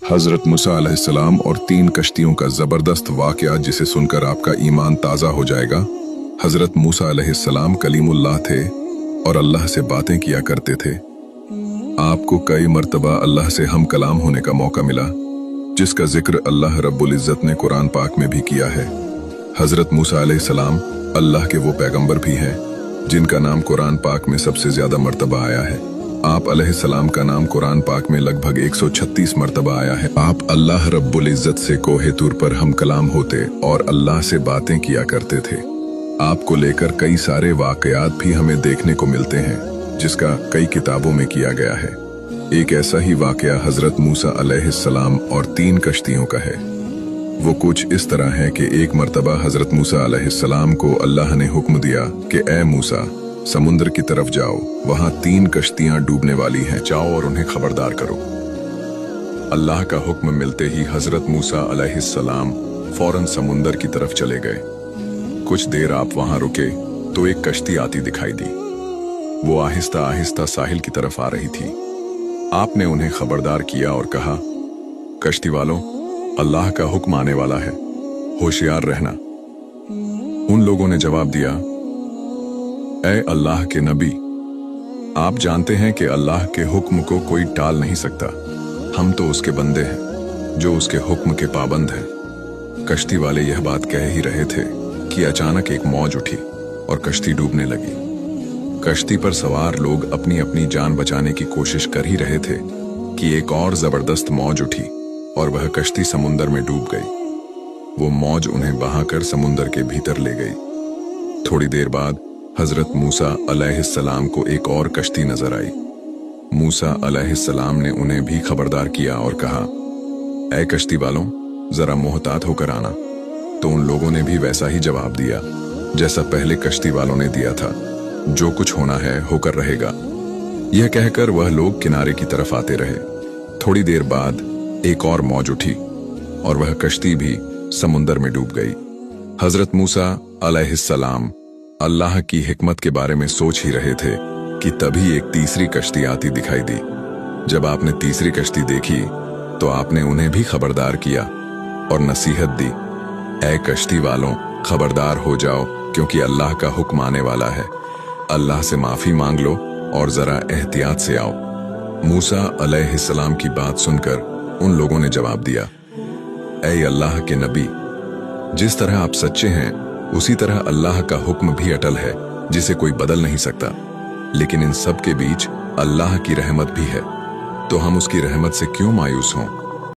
हजरत मूसा अलैहिस्सलाम और 3 कश्तियों का जबरदस्त वाकया जिसे सुनकर आपका ईमान ताज़ा हो जाएगा। हजरत मूसा अलैहिस्सलाम कलीमुल्लाह थे और अल्लाह से बातें किया करते थे। आपको कई मर्तबा अल्लाह से हम कलाम होने का मौका मिला, जिसका जिक्र अल्लाह रब्बुल इज़्ज़त ने कुरान पाक में भी किया है। हजरत मूसा अलैहिस्सलाम अल्लाह के वो पैगंबर भी हैं जिनका नाम कुरान पाक में सबसे ज्यादा मर्तबा आया है। आप अलैहिस्सलाम का नाम कुरान पाक में लगभग 136 मर्तबा आया है। आप अल्लाह रब्बुल इज़्ज़त से कोहे तूर पर हम कलाम होते और अल्लाह से बातें किया करते थे। आपको लेकर कई सारे वाकयात भी हमें देखने को मिलते हैं, जिसका कई किताबों में किया गया है। एक ऐसा ही वाकया हजरत मूसा अलैहिस्सलाम और 3 कश्तियों का है। वो कुछ इस तरह है कि एक मर्तबा हजरत मूसा अलैहिस्सलाम को अल्लाह ने हुक्म दिया कि ए मूसा, समुद्र की तरफ जाओ, वहां 3 कश्तियां डूबने वाली हैं, जाओ और उन्हें खबरदार करो। अल्लाह का हुक्म मिलते ही हजरत मूसा अलैहिस्सलाम फौरन समुद्र की तरफ चले गए। कुछ देर आप वहां रुके तो एक कश्ती आती दिखाई दी। वो आहिस्ता आहिस्ता साहिल की तरफ आ रही थी। आपने उन्हें खबरदार किया और कहा, कश्ती वालों, अल्लाह का हुक्म आने वाला है, होशियार रहना। उन लोगों ने जवाब दिया, ऐ अल्लाह के नबी, आप जानते हैं कि अल्लाह के हुक्म को कोई टाल नहीं सकता। हम तो उसके बंदे हैं जो उसके हुक्म के पाबंद हैं। कश्ती वाले यह बात कह ही रहे थे कि अचानक एक मौज उठी और कश्ती डूबने लगी। कश्ती पर सवार लोग अपनी अपनी जान बचाने की कोशिश कर ही रहे थे कि एक और जबरदस्त मौज उठी और वह कश्ती समुंदर में डूब गई। वो मौज उन्हें बहाकर समुंदर के भीतर ले गई। थोड़ी देर बाद हजरत मूसा अलैहिस्सलाम को एक और कश्ती नजर आई। मूसा अलैहिस्सलाम ने उन्हें भी खबरदार किया और कहा, ऐ कश्ती वालों, जरा मोहतात होकर आना। तो उन लोगों ने भी वैसा ही जवाब दिया जैसा पहले कश्ती वालों ने दिया था, जो कुछ होना है होकर रहेगा। यह कहकर वह लोग किनारे की तरफ आते रहे। थोड़ी देर बाद एक और मौज उठी और वह कश्ती भी समुंदर में डूब गई। हजरत मूसा अलैहिस्सलाम अल्लाह की हिकमत के बारे में सोच ही रहे थे कि तभी एक तीसरी कश्ती आती दिखाई दी। जब आपने तीसरी कश्ती देखी तो आपने उन्हें भी खबरदार किया और नसीहत दी, ऐ कश्ती वालों, खबरदार हो जाओ, क्योंकि अल्लाह का हुक्म आने वाला है। अल्लाह से माफी मांग लो और जरा एहतियात से आओ। मूसा अलैहिस्सलाम की बात सुनकर उन लोगों ने जवाब दिया, ऐ अल्लाह के नबी, जिस तरह आप सच्चे हैं उसी तरह अल्लाह का हुक्म भी अटल है, जिसे कोई बदल नहीं सकता। लेकिन इन सब के बीच अल्लाह की रहमत भी है, तो हम उसकी रहमत से क्यों मायूस हों।